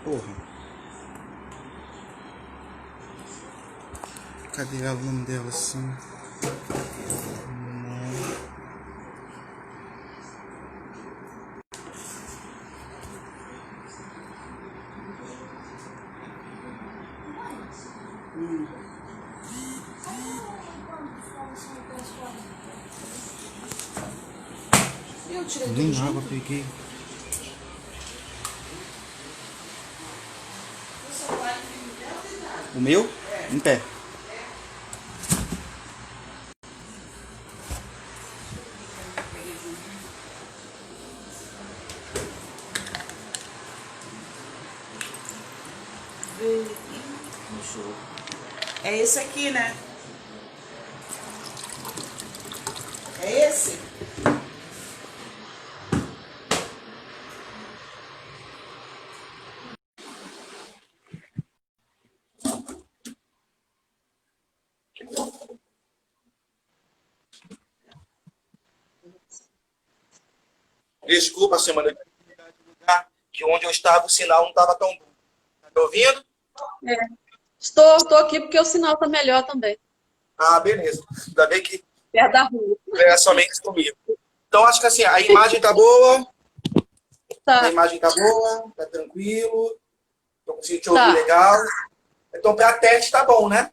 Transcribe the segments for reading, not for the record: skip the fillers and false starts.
Porra. Cadê o nome dela assim? Eu tirei tudo Nem água junto. peguei. O meu? Em pé. É esse aqui, né? É esse? Desculpa, semana eu tive que mudar de lugar, que onde eu estava o sinal não estava tão bom. Tá me ouvindo? É. Estou aqui porque o sinal tá melhor também. Ah, beleza. Ainda bem que Perto da rua. é somente comigo. Então, acho que assim, a imagem tá boa, a Tá, imagem tá boa, tá tranquilo, tô conseguindo te ouvir tá. legal. Então, para teste tá bom, né?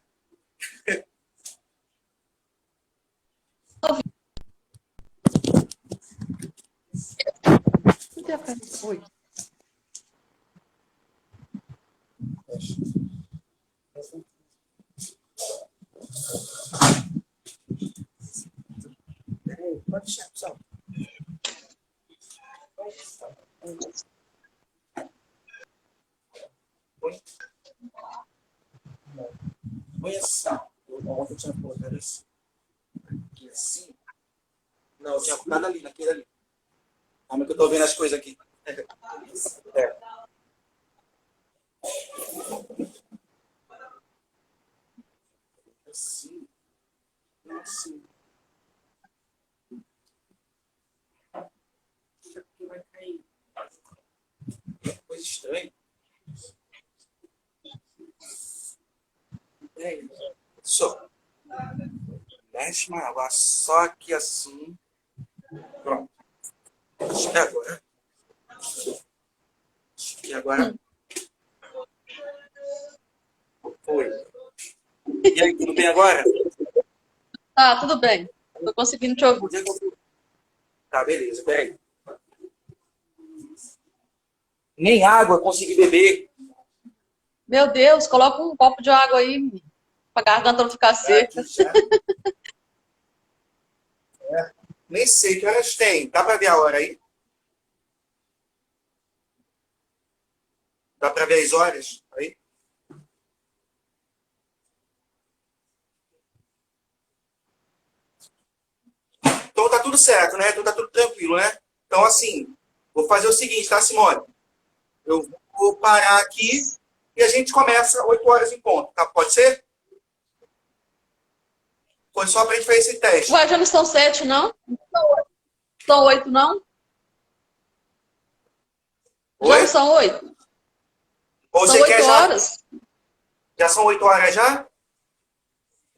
Oi. Pode deixar, pessoal. Põe assim. Ontem eu tinha colocado assim. Aqui assim. Não, eu tinha colocado ali, naquele ali. Como é que eu tô vendo as coisas aqui? É. Assim. Assim. Isso aqui vai cair. Coisa estranha. É, só. Mexe mais água. Só aqui assim. Pronto. Acho que agora. Acho que agora foi. E aí, tudo bem agora? Tá, tudo bem. Tô conseguindo te ouvir. Onde é que eu... Tá, beleza. Peraí. Nem água eu consegui beber. Meu Deus, coloca um copo de água aí, menino, pra garganta não ficar É, seca. aqui já. Nem sei que horas tem. Dá pra ver a hora aí? Dá pra ver as horas aí? Então tá tudo certo, né? Então tá tudo tranquilo, né? Então, assim, vou fazer o seguinte, tá, Simone? Eu vou parar aqui e a gente começa 8 horas em ponto, tá? Pode ser? Foi só pra gente fazer esse teste. Ué, já não são 7, não? São 8, não? Já não Oi? são 8? Ou São você quer 8 já? horas. Já são 8 horas já?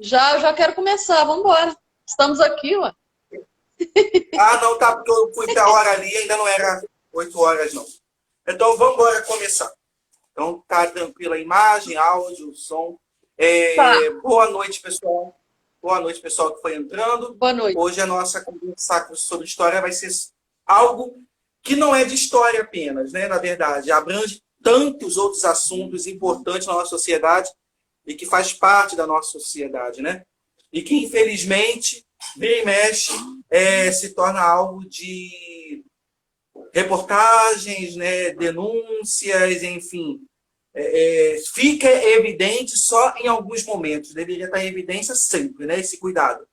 Já, eu já quero começar, vamos embora. Estamos aqui, ué. Ah, não, tá, porque eu fui pra hora ali e ainda não era 8 horas, não. Então vamos embora começar. Então tá tranquila a imagem, áudio, som. Tá, Boa noite, pessoal. Boa noite, pessoal que foi entrando. boa noite. Hoje a nossa conversa sobre história vai ser algo que não é de história apenas, né? Na verdade, abrange tantos outros assuntos importantes na nossa sociedade e que faz parte da nossa sociedade, né? E que, infelizmente, vira e mexe, se torna algo de reportagens, né, denúncias, enfim, fica evidente só em alguns momentos. Deveria estar em evidência sempre, né, esse cuidado,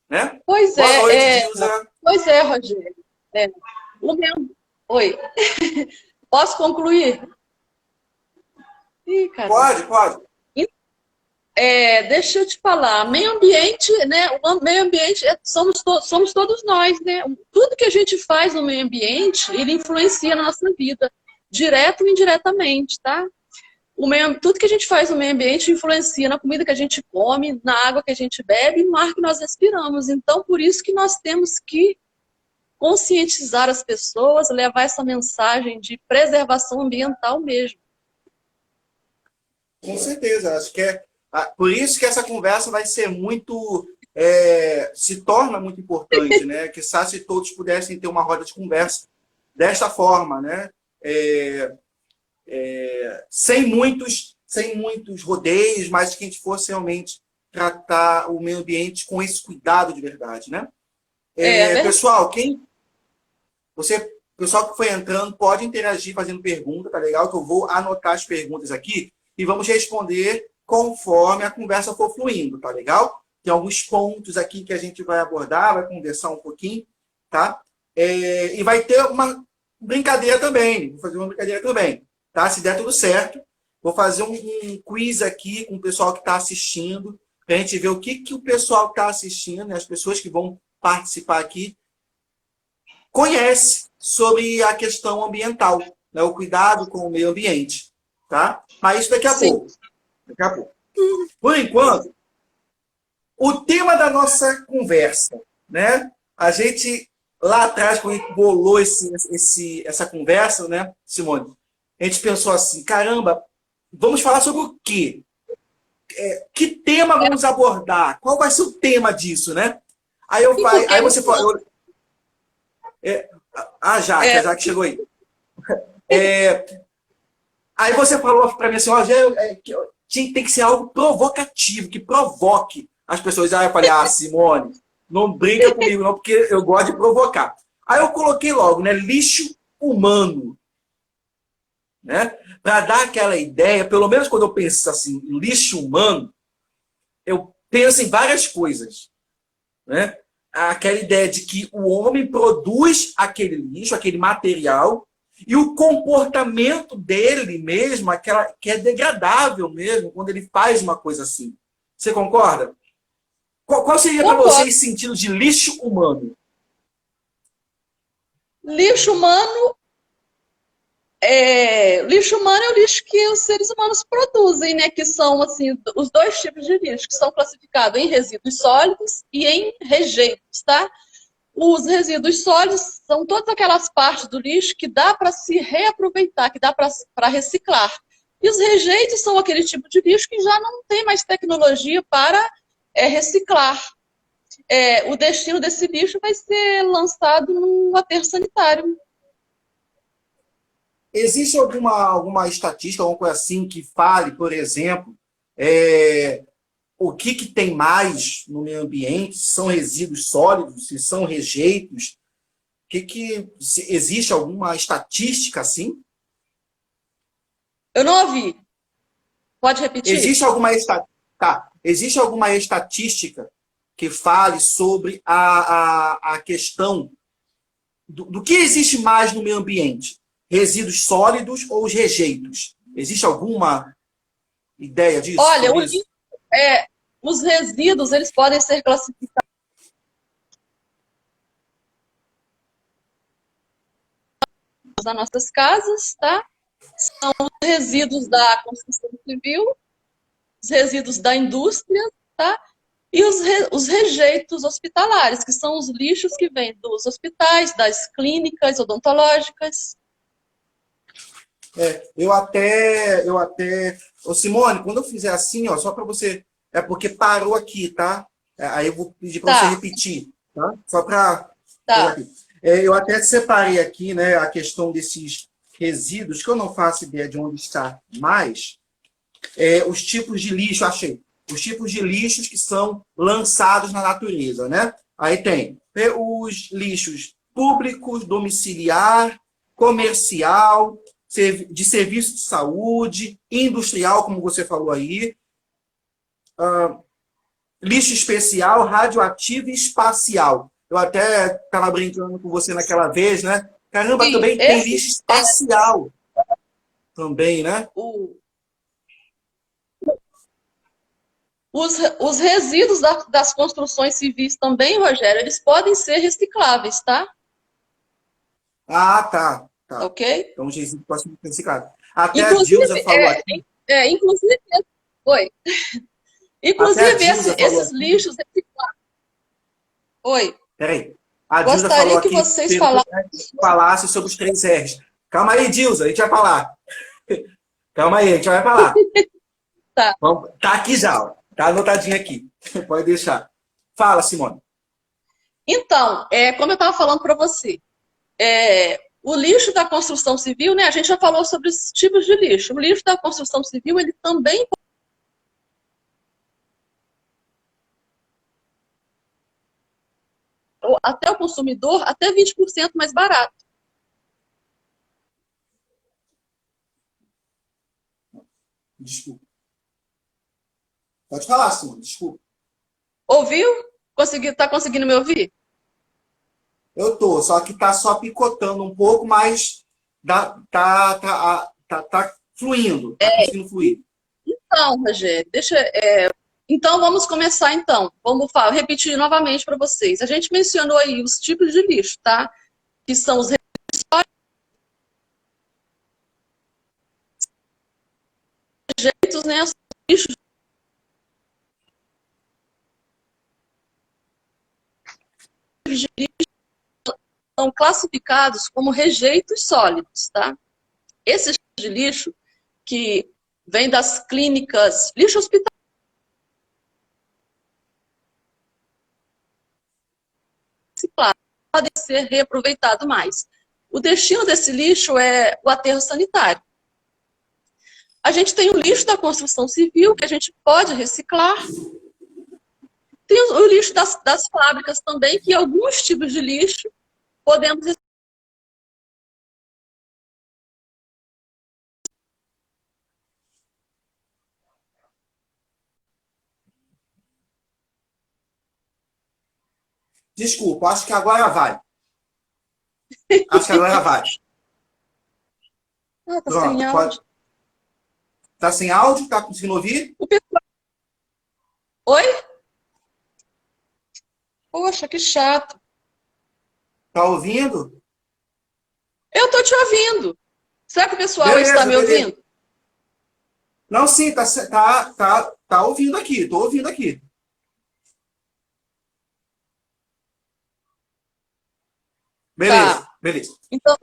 né? Pois Boa noite, é, Dilza. pois é, Rogério. É. O meu... Oi. Posso concluir? Ih, caramba. Pode, pode. Deixa eu te falar, meio ambiente, né? O meio ambiente somos todos nós, né? Tudo que a gente faz no meio ambiente, ele influencia na nossa vida, direto ou indiretamente, tá? tudo que a gente faz no meio ambiente influencia na comida que a gente come, na água que a gente bebe e no ar que nós respiramos. Então, por isso que nós temos que conscientizar as pessoas, levar essa mensagem de preservação ambiental mesmo. Com certeza, acho que por isso que essa conversa vai ser muito, se torna muito importante, né? Que se todos pudessem ter uma roda de conversa desta forma, né? Sem muitos rodeios, mas que a gente fosse realmente tratar o meio ambiente com esse cuidado de verdade, né? Pessoal, pessoal que foi entrando pode interagir fazendo pergunta, tá legal? Que eu vou anotar as perguntas aqui e vamos responder conforme a conversa for fluindo, tá legal? Tem alguns pontos aqui que a gente vai abordar, vai conversar um pouquinho, tá? E vai ter uma brincadeira também, vou fazer uma brincadeira também, tá? Se der tudo certo, vou fazer um quiz aqui com o pessoal que está assistindo, para a gente ver o que o pessoal que está assistindo, né, as pessoas que vão participar aqui, conhece sobre a questão ambiental, né, o cuidado com o meio ambiente, tá? Mas isso daqui a pouco. Daqui a pouco. Por enquanto, o tema da nossa conversa, né? A gente, lá atrás, quando a gente bolou essa conversa, né, Simone? A gente pensou assim, caramba, vamos falar sobre o quê? Que tema vamos abordar? Qual vai ser o tema disso, né? Aí você falou... A Jaque chegou aí. Aí você falou para mim assim, tem que ser algo provocativo, que provoque as pessoas. Aí eu falei, Simone, não brinca comigo não, porque eu gosto de provocar. Aí eu coloquei logo, né, lixo humano. Né? Para dar aquela ideia, pelo menos quando eu penso assim, em lixo humano, eu penso em várias coisas. Né? Aquela ideia de que o homem produz aquele lixo, aquele material, e o comportamento dele mesmo, que é degradável mesmo, quando ele faz uma coisa assim. Você concorda? Qual seria para você esse sentido de lixo humano? Lixo humano é o lixo que os seres humanos produzem, né? Que são assim, os dois tipos de lixo, que são classificados em resíduos sólidos e em rejeitos, tá? Os resíduos sólidos são todas aquelas partes do lixo que dá para se reaproveitar, que dá para reciclar. E os rejeitos são aquele tipo de lixo que já não tem mais tecnologia para reciclar. O destino desse lixo vai ser lançado num aterro sanitário. Existe alguma estatística, alguma coisa assim, que fale, por exemplo, o que tem mais no meio ambiente? Se são resíduos sólidos, se são rejeitos? Se existe alguma estatística assim? Eu não ouvi. Pode repetir? Existe alguma estatística que fale sobre a questão do que existe mais no meio ambiente? Resíduos sólidos ou os rejeitos? Existe alguma ideia disso? Olha, os resíduos eles podem ser classificados nas nossas casas, tá? São os resíduos da construção civil, os resíduos da indústria, tá? E os rejeitos hospitalares, que são os lixos que vêm dos hospitais, das clínicas odontológicas. Eu até... Ô, Simone, quando eu fizer assim, ó, só para você... É porque parou aqui, tá? Aí eu vou pedir para você repetir, tá? Só para... Tá. Eu até separei aqui, né, a questão desses resíduos, que eu não faço ideia de onde está mais. Os tipos de lixo, achei. Os tipos de lixos que são lançados na natureza, né? Aí tem os lixos públicos, domiciliar, comercial, de serviço de saúde, industrial, como você falou aí, lixo especial, radioativo e espacial. Eu até estava brincando com você naquela vez, né? Caramba, sim, também tem lixo espacial. Também, né? Os resíduos das construções civis também, Rogério, eles podem ser recicláveis, tá? Ah, tá. Ok? Então, os resíduos podem ser reciclados. Até a Dilza falou aqui. Inclusive, oi. Até a Inclusive, Dilza falou esses aqui. lixos reciclados. Oi. Peraí. A Dilza falou Gostaria que aqui, vocês perguntou falassem. se a gente falasse sobre os 3 R's. Calma aí, Dilza, a gente vai falar. Calma aí, a gente vai falar. Tá. Tá aqui já, ó. Tá anotadinho aqui. Pode deixar. Fala, Simone. Então, como eu estava falando para você, o lixo da construção civil, né? A gente já falou sobre os tipos de lixo. O lixo da construção civil, ele também até o consumidor, até 20% mais barato. Desculpa. Pode falar, Simone, desculpa. Ouviu? Tá conseguindo me ouvir? Eu tô, só que tá só picotando um pouco, mas tá fluindo. Tá conseguindo fluir. Então, Rogério, então, vamos começar, então. Vamos repetir novamente para vocês. A gente mencionou aí os tipos de lixo, tá? Que são os rejeitos, né? Os lixos de lixo são classificados como rejeitos sólidos, tá? Esses de lixo que vêm das clínicas, lixo hospitalar, pode ser reaproveitado mais. O destino desse lixo é o aterro sanitário. A gente tem o lixo da construção civil, que a gente pode reciclar. Tem o lixo das fábricas também, que alguns tipos de lixo podemos reciclar. Desculpa, acho que agora vai. Acho que agora vai. Ah, tá Pronto, sem áudio. Tá sem áudio? Tá conseguindo ouvir? O pessoal... Oi? Poxa, que chato. Tá ouvindo? Eu tô te ouvindo. Será que o pessoal Beleza, está me beleza. ouvindo? Não, sim, tá ouvindo aqui. Tô ouvindo aqui. Beleza, Tá. beleza. Então,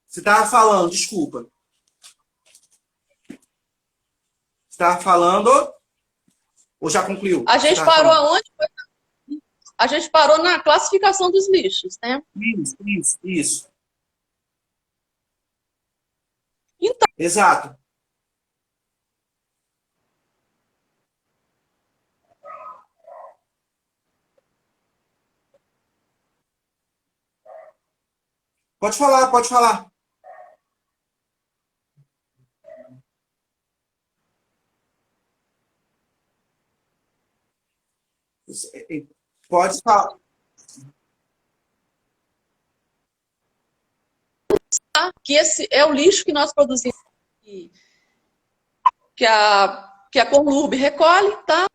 Você tava falando, desculpa. Você tava falando ou já concluiu? a gente parou aonde? A gente parou na classificação dos lixos, né? Isso. Então, Exato. Pode falar, pode falar. Pode falar. que esse é o lixo que nós produzimos, que a Conlurb recolhe, tá?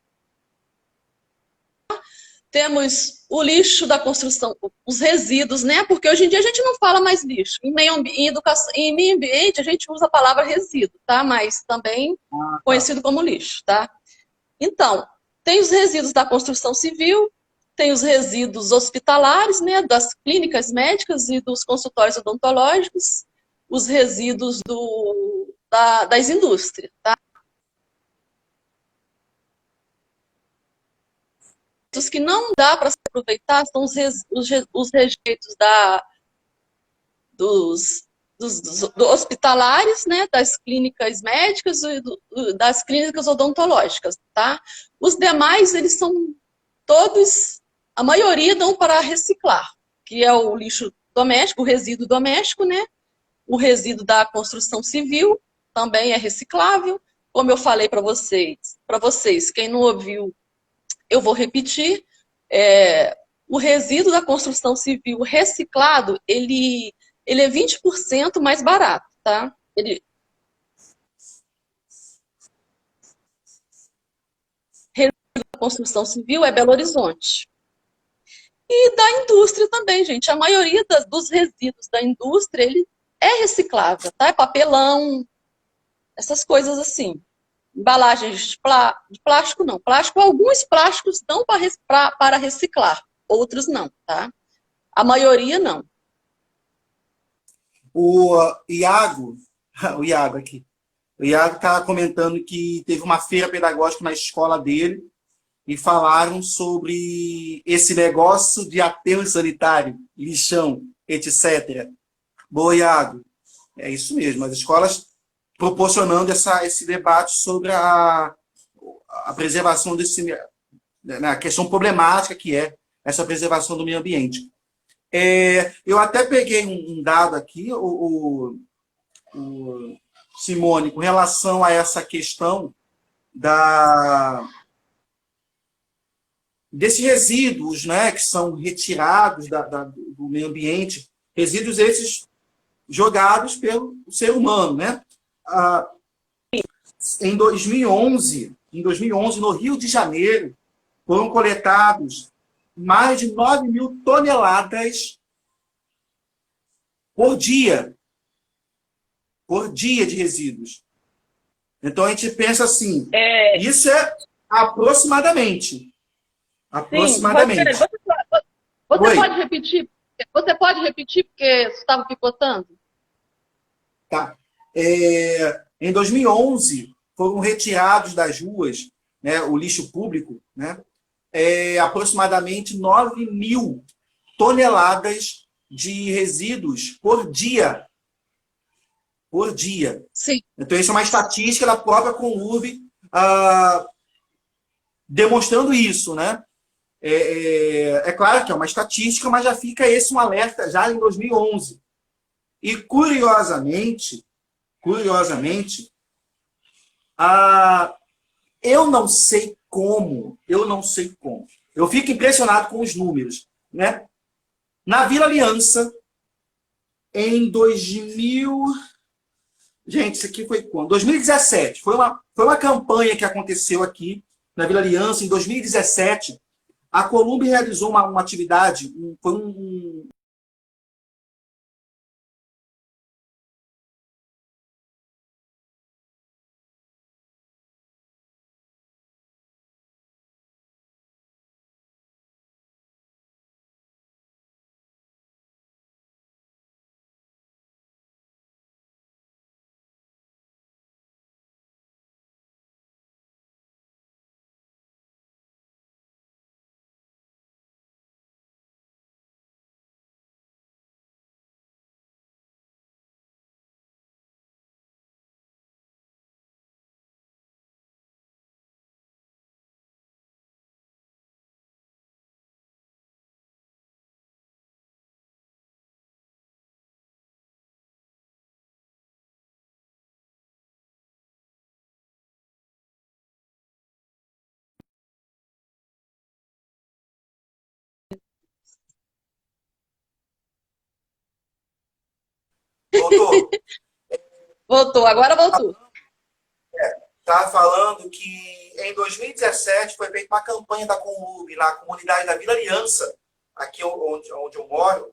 Temos o lixo da construção, os resíduos, né? Porque hoje em dia a gente não fala mais lixo. Em meio ambiente a gente usa a palavra resíduo, tá? Mas também conhecido como lixo, tá? Então, tem os resíduos da construção civil, tem os resíduos hospitalares, né? Das clínicas médicas e dos consultórios odontológicos, os resíduos das indústrias, tá? Os que não dá para se aproveitar são os rejeitos dos hospitalares, né, das clínicas médicas e das clínicas odontológicas, tá? Os demais, eles são todos, a maioria dão para reciclar, que é o lixo doméstico, o resíduo doméstico, né? O resíduo da construção civil também é reciclável. Como eu falei para vocês, quem não ouviu, eu vou repetir, o resíduo da construção civil reciclado, ele é 20% mais barato, tá? Da construção civil é Belo Horizonte. E da indústria também, gente. A maioria dos resíduos da indústria, ele é reciclável, tá? É papelão, essas coisas assim. Embalagens de plástico não. Plástico, alguns plásticos dão para reciclar, outros não, tá? A maioria não. O Iago, o Iago aqui, o Iago está comentando que teve uma feira pedagógica na escola dele e falaram sobre esse negócio de aterro sanitário, lixão, etc. Boa, Iago. É isso mesmo, as escolas proporcionando esse debate sobre a preservação na questão problemática que é essa preservação do meio ambiente. Eu até peguei um dado aqui, o Simone, com relação a essa questão desses resíduos, né, que são retirados do meio ambiente, resíduos esses jogados pelo ser humano, né? Em 2011, no Rio de Janeiro, foram coletados mais de 9 mil toneladas por dia de resíduos. Então a gente pensa assim, isso é aproximadamente. Sim, Rogério, você pode repetir? Você pode repetir porque você estava picotando? Tá. Em 2011, foram retirados das ruas, né, o lixo público, né, aproximadamente 9 mil toneladas de resíduos por dia. Por dia. Sim. Então, isso é uma estatística da própria Conurb demonstrando isso, né? É claro que é uma estatística, mas já fica esse um alerta já em 2011. E, curiosamente, eu não sei como. Eu fico impressionado com os números, né? Na Vila Aliança, em 2000... Gente, isso aqui foi quando? 2017. Foi uma campanha que aconteceu aqui na Vila Aliança, em 2017. A Columbi realizou uma atividade, foi Voltou. Voltou, agora voltou. Estava falando que em 2017 foi feita uma campanha da Conurb na comunidade da Vila Aliança, aqui onde eu moro,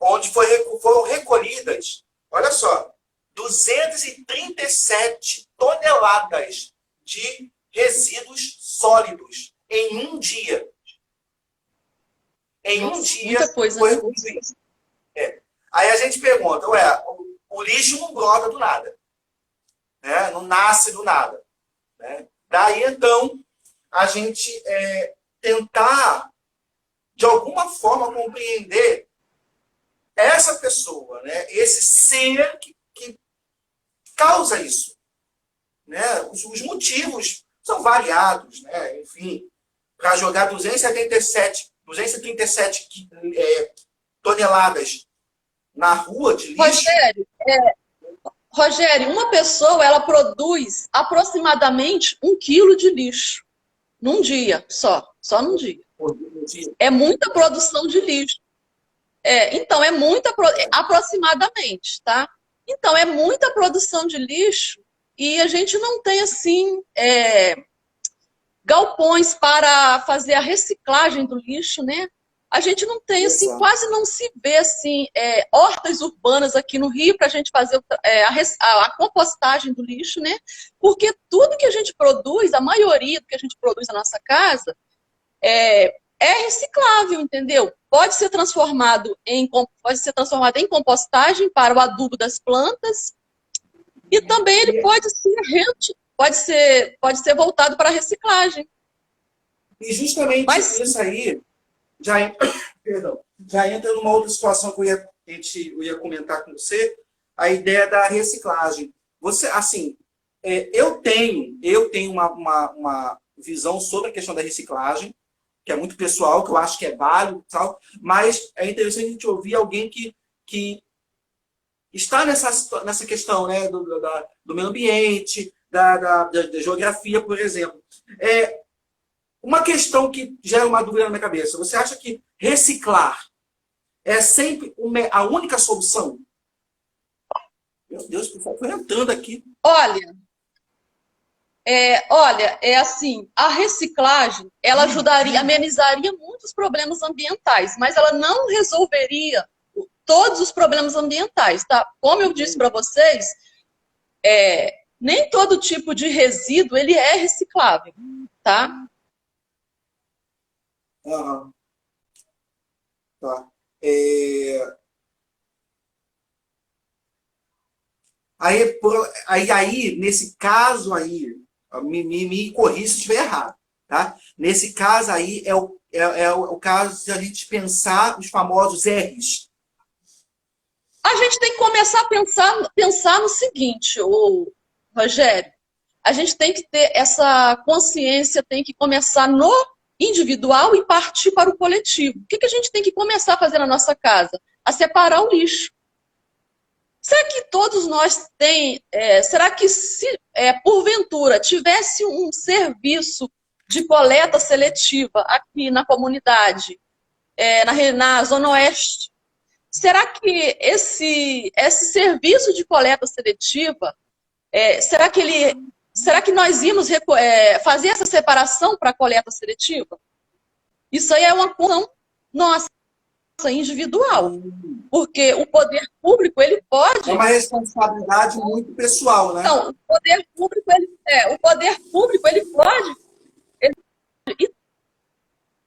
onde foram recolhidas, olha só, 237 toneladas de resíduos sólidos em um dia. Em um dia. Muita coisa. Foi recolhido. Aí a gente pergunta, o lixo não brota do nada. Né? Não nasce do nada. Né? Daí, então, a gente tentar, de alguma forma, compreender essa pessoa, né? Esse ser que causa isso. Né? Os motivos são variados. Né? Enfim, para jogar 237 toneladas na rua de lixo... Rogério, uma pessoa ela produz aproximadamente 1 quilo de lixo num dia, só num dia. É muita produção de lixo. Então, aproximadamente, tá? Então, é muita produção de lixo e a gente não tem, assim, galpões para fazer a reciclagem do lixo, né? A gente não tem, assim, Exato. quase não se vê, assim, hortas urbanas aqui no Rio para a gente fazer a compostagem do lixo, né? Porque tudo que a gente produz, a maioria do que a gente produz na nossa casa, é reciclável, entendeu? Pode ser transformado em compostagem para o adubo das plantas e também ele pode ser voltado para a reciclagem. E justamente Mas isso aí já, perdão, já entra numa outra situação que eu ia comentar com você, a ideia da reciclagem. Você, assim, eu tenho uma visão sobre a questão da reciclagem, que é muito pessoal, que eu acho que é válido e tal, mas é interessante a gente ouvir alguém que está nessa questão, né, do meio ambiente, da geografia, por exemplo. Uma questão que gera uma dúvida na minha cabeça. Você acha que reciclar é sempre a única solução? Meu Deus, o pessoal foi entrando aqui. olha, é assim, a reciclagem, ela ajudaria, amenizaria muitos problemas ambientais, mas ela não resolveria todos os problemas ambientais, tá? Como eu disse para vocês, nem todo tipo de resíduo ele é reciclável, tá? Aham, tá. Nesse caso aí, me corrija se estiver errado, tá? Nesse caso aí é o caso de a gente pensar os famosos R's. A gente tem que começar a pensar no seguinte, Rogério, a gente tem que ter essa consciência, tem que começar no individual e partir para o coletivo. O que a gente tem que começar a fazer na nossa casa? A separar o lixo. Será que todos nós será que se porventura tivesse um serviço de coleta seletiva aqui na comunidade, na Zona Oeste, será que esse serviço de coleta seletiva, será que nós íamos fazer essa separação para a coleta seletiva? Isso aí é uma questão nossa, individual. Porque o poder público, ele pode... É uma responsabilidade muito pessoal, né? Então, o poder público, ele pode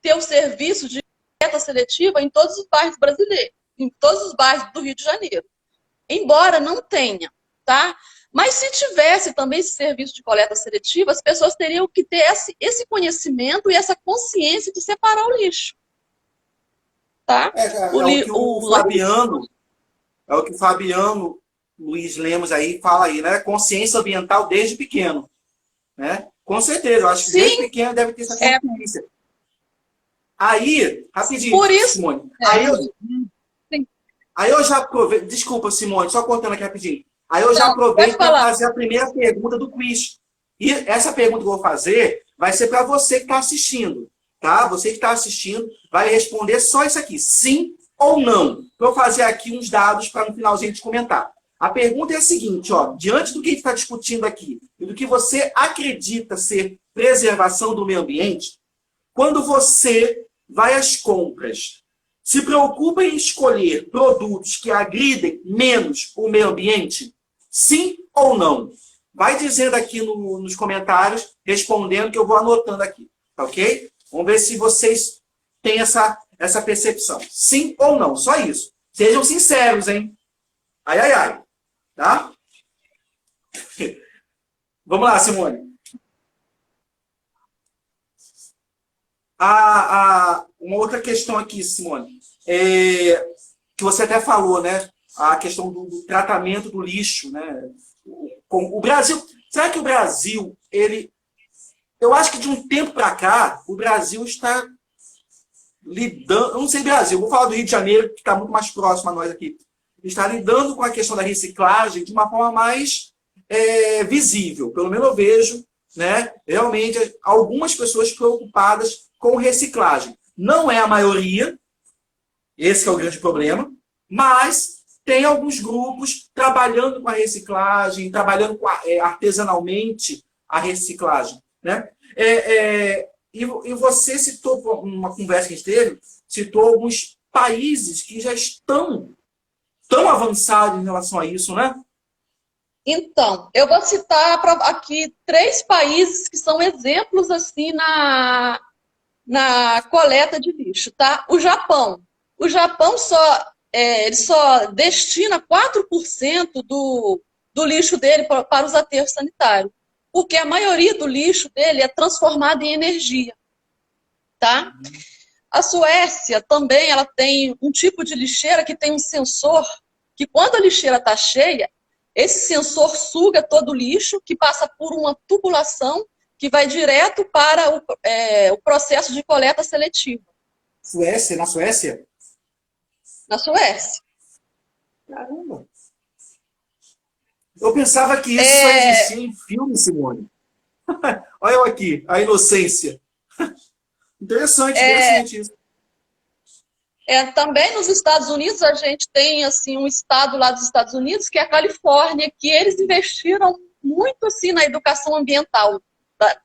ter o serviço de coleta seletiva em todos os bairros brasileiros, em todos os bairros do Rio de Janeiro. Embora não tenha, tá? Mas se tivesse também esse serviço de coleta seletiva, as pessoas teriam que ter esse conhecimento e essa consciência de separar o lixo. Tá? O que o Fabiano Luiz Lemos aí fala aí, né? Consciência ambiental desde pequeno, né? Com certeza, eu acho que desde pequeno deve ter essa consciência. Aí, rapidinho, por isso, Simone. Aí eu já aproveito, desculpa, Simone, só cortando aqui rapidinho. Aí eu já aproveito para fazer a primeira pergunta do quiz. E essa pergunta que eu vou fazer vai ser para você que está assistindo, tá? Você que está assistindo vai responder só isso aqui, sim ou não. Vou fazer aqui uns dados para no finalzinho de comentar. A pergunta é a seguinte, ó, diante do que a gente está discutindo aqui e do que você acredita ser preservação do meio ambiente, quando você vai às compras, se preocupa em escolher produtos que agridem menos o meio ambiente? Sim ou não? Vai dizendo aqui nos comentários, respondendo, que eu vou anotando aqui, tá ok? Vamos ver se vocês têm essa percepção. Sim ou não? Só isso. Sejam sinceros, hein? Ai, ai, ai. Tá? Vamos lá, Simone. Uma outra questão aqui, Simone, que você até falou, né? A questão do tratamento do lixo, né? O Brasil, será que o Brasil, eu acho que de um tempo para cá, o Brasil está lidando, eu não sei Brasil, vou falar do Rio de Janeiro, que está muito mais próximo a nós aqui, está lidando com a questão da reciclagem de uma forma mais visível. Pelo menos eu vejo, né, realmente algumas pessoas preocupadas com reciclagem. Não é a maioria, esse é o grande problema, mas tem alguns grupos trabalhando com a reciclagem, trabalhando artesanalmente a reciclagem, né? E você citou numa conversa que a gente teve citou alguns países que já estão tão avançados em relação a isso, né? Então, eu vou citar aqui 3 países que são exemplos assim na coleta de lixo, tá? O Japão. O Japão ele só destina 4% do lixo dele para os aterros sanitários, porque a maioria do lixo dele é transformado em energia, tá? A Suécia também, ela tem um tipo de lixeira que tem um sensor que quando a lixeira está cheia, esse sensor suga todo o lixo, que passa por uma tubulação que vai direto para o processo de coleta seletiva. Suécia, na Suécia? Na Suécia. Caramba! Eu pensava que isso só existia em filme, Simone. Olha eu aqui, a inocência. Interessante isso. Também nos Estados Unidos, a gente tem assim, um estado lá dos Estados Unidos, que é a Califórnia, que eles investiram muito assim, na educação ambiental,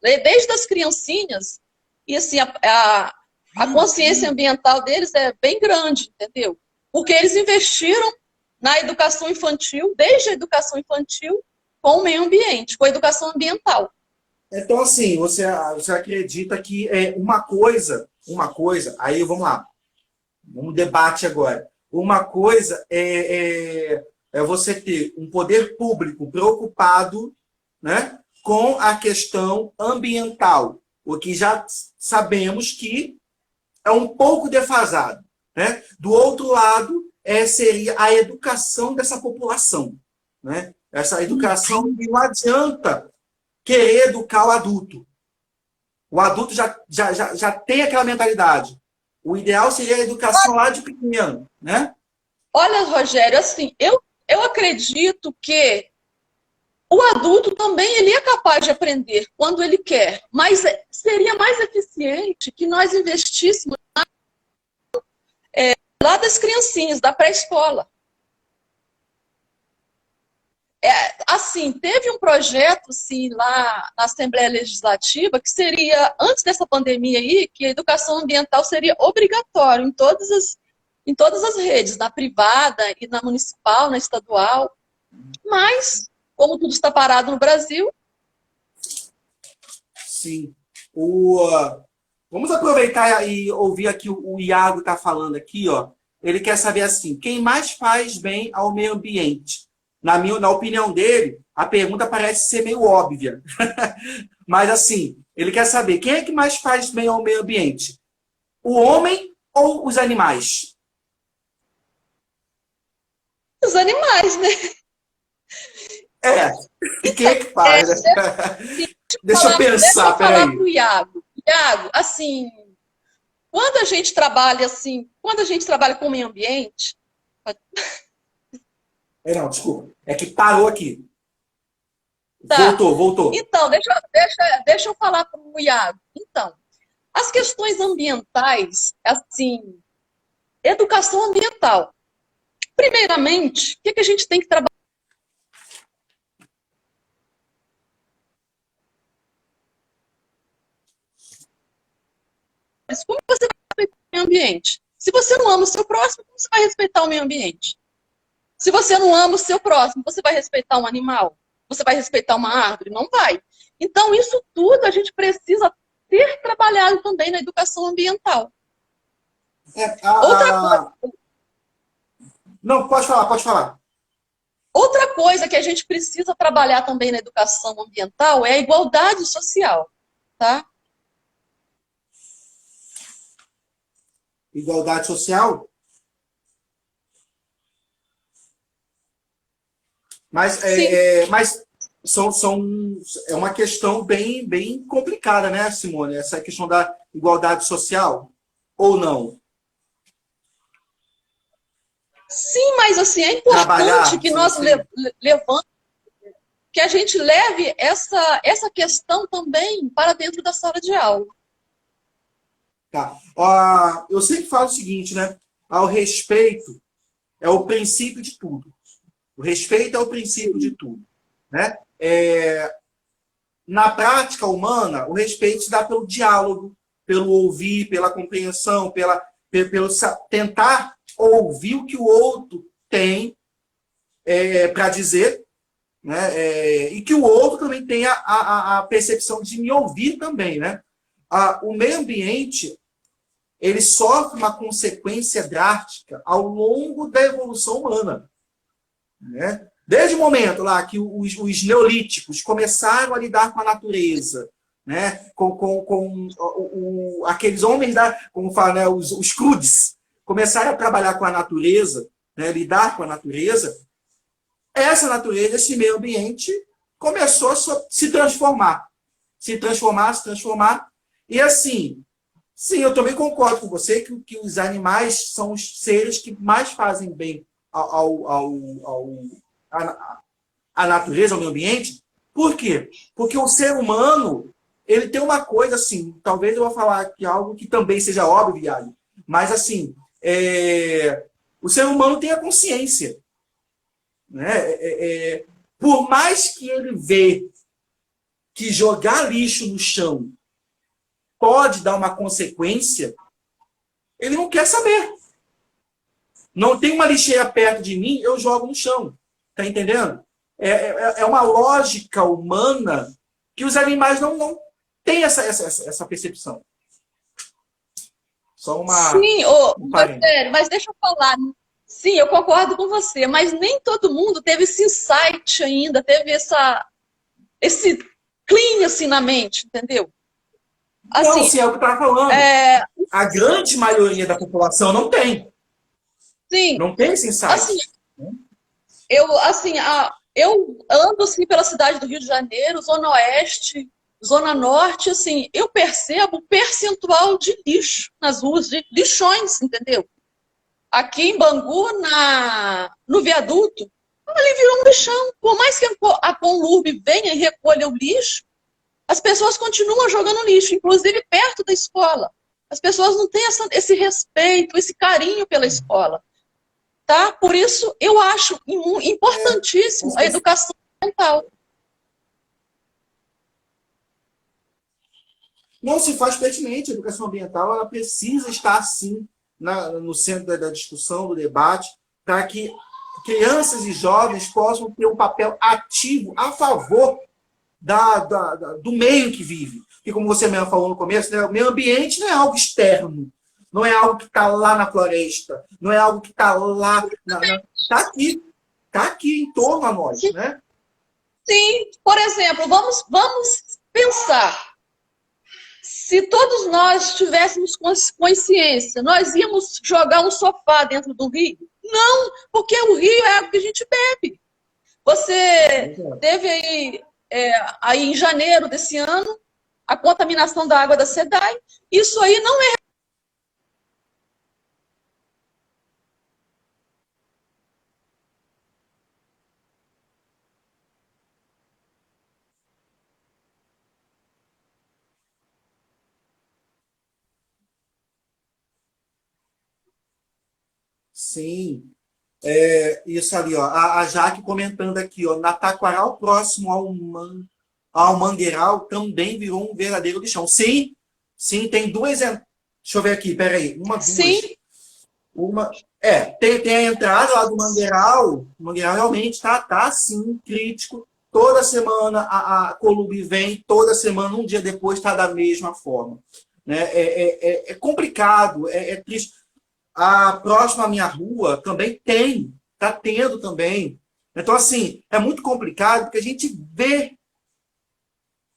desde as criancinhas, e assim, a consciência ambiental deles é bem grande, entendeu? Porque eles investiram na educação infantil, desde a educação infantil, com o meio ambiente, com a educação ambiental. Então, assim, você acredita que uma coisa, aí vamos lá, vamos debate agora. Uma coisa é você ter um poder público preocupado, né, com a questão ambiental, o que já sabemos que é um pouco defasado, né? Do outro lado, seria a educação dessa população, né? Essa educação que não adianta querer educar o adulto. O adulto já tem aquela mentalidade. O ideal seria a educação lá de pequeno, né? Olha, Rogério, assim, eu acredito que o adulto também ele é capaz de aprender quando ele quer, mas seria mais eficiente que nós investíssemos lá das criancinhas, da pré-escola. Assim, teve um projeto assim, lá na Assembleia Legislativa que seria, antes dessa pandemia aí, que a educação ambiental seria obrigatória em todas as redes, na privada e na municipal, na estadual. Mas, como tudo está parado no Brasil... Sim. Vamos aproveitar e ouvir aqui o Iago está falando aqui, ó. Ele quer saber assim, quem mais faz bem ao meio ambiente? Na opinião dele, a pergunta parece ser meio óbvia. Mas assim, ele quer saber, quem é que mais faz bem ao meio ambiente? O homem ou os animais? Os animais, né? E quem é que faz? Deixa eu pensar, peraí. Para o Iago. Iago, assim, quando a gente trabalha com o meio ambiente... Não, desculpa. É que parou aqui. Tá. Voltou. Então, deixa eu falar para o Iago. Então, as questões ambientais, assim, educação ambiental. Primeiramente, o que a gente tem que trabalhar? Como você vai respeitar o meio ambiente? Se você não ama o seu próximo, como você vai respeitar o meio ambiente? Se você não ama o seu próximo, você vai respeitar um animal? Você vai respeitar uma árvore? Não vai. Então, isso tudo a gente precisa ter trabalhado também na educação ambiental. Outra coisa... Não, pode falar. Outra coisa que a gente precisa trabalhar também na educação ambiental é a igualdade social, tá? Igualdade social? Mas é uma questão bem complicada, né, Simone? Essa questão da igualdade social, ou não? Sim, mas assim, é importante que nós levamos, que a gente leve essa questão também para dentro da sala de aula. Tá. Eu sempre falo o seguinte, né? O respeito é o princípio de tudo. O respeito é o princípio de tudo, né? Na prática humana, o respeito se dá pelo diálogo, pelo ouvir, pela compreensão, pelo tentar ouvir o que o outro tem para dizer, né? E que o outro também tenha a percepção de me ouvir também, né? O meio ambiente, ele sofre uma consequência drástica ao longo da evolução humana, né? Desde o momento lá que os neolíticos começaram a lidar com a natureza, né? Aqueles homens como fala, né? Os crudes começaram a trabalhar com a natureza, né? Lidar com a natureza. Essa natureza, esse meio ambiente, começou a se transformar. Se transformar. E assim, sim, eu também concordo com você que os animais são os seres que mais fazem bem à natureza, ao meio ambiente. Por quê? Porque o ser humano, ele tem uma coisa assim, talvez eu vou falar aqui algo que também seja óbvio, Viagem, mas assim, o ser humano tem a consciência. Né? Por mais que ele vê que jogar lixo no chão pode dar uma consequência, ele não quer saber. Não tem uma lixeira perto de mim, eu jogo no chão. Tá entendendo? É uma lógica humana que os animais não têm essa percepção. Só uma... Sim, Rogério, mas deixa eu falar. Sim, eu concordo com você, mas nem todo mundo teve esse insight ainda, teve esse clean assim na mente, entendeu? Assim, não, sim, é o que eu estava falando. A grande maioria da população não tem. Sim. Não tem esse insight. Assim, eu ando assim pela cidade do Rio de Janeiro, Zona Oeste, Zona Norte, assim, eu percebo o percentual de lixo nas ruas, de lixões, entendeu? Aqui em Bangu, no viaduto, ali virou um lixão. Por mais que a Conlurb venha e recolha o lixo, as pessoas continuam jogando lixo, inclusive perto da escola. As pessoas não têm esse respeito, esse carinho pela escola. Tá? Por isso, eu acho importantíssimo a educação ambiental. Não se faz pertinente. A educação ambiental ela precisa estar, sim, no centro da discussão, do debate, para que crianças e jovens possam ter um papel ativo a favor do meio que vive. E como você mesmo falou no começo, né, o meio ambiente não é algo externo, não é algo que está lá na floresta, não é algo que está lá... Está aqui em torno a nós. Sim. Né? Sim, por exemplo, vamos pensar. Se todos nós tivéssemos consciência, nós íamos jogar um sofá dentro do rio? Não, porque o rio é água que a gente bebe. Você teve aí em janeiro desse ano a contaminação da água da SEDAI. Isso aí não é... Sim. Isso ali, ó. A Jaque comentando aqui, ó. Na Taquaral, próximo ao Mangueiral, também virou um verdadeiro lixão. Sim, tem duas. Deixa eu ver aqui, peraí. Sim. Tem a entrada lá do Mangueiral. O Mangueiral realmente tá sim, crítico. Toda semana a Conlurb vem, toda semana, um dia depois, está da mesma forma. Né? É complicado, é triste. A próxima à minha rua também está tendo também. Então, assim, é muito complicado porque a gente vê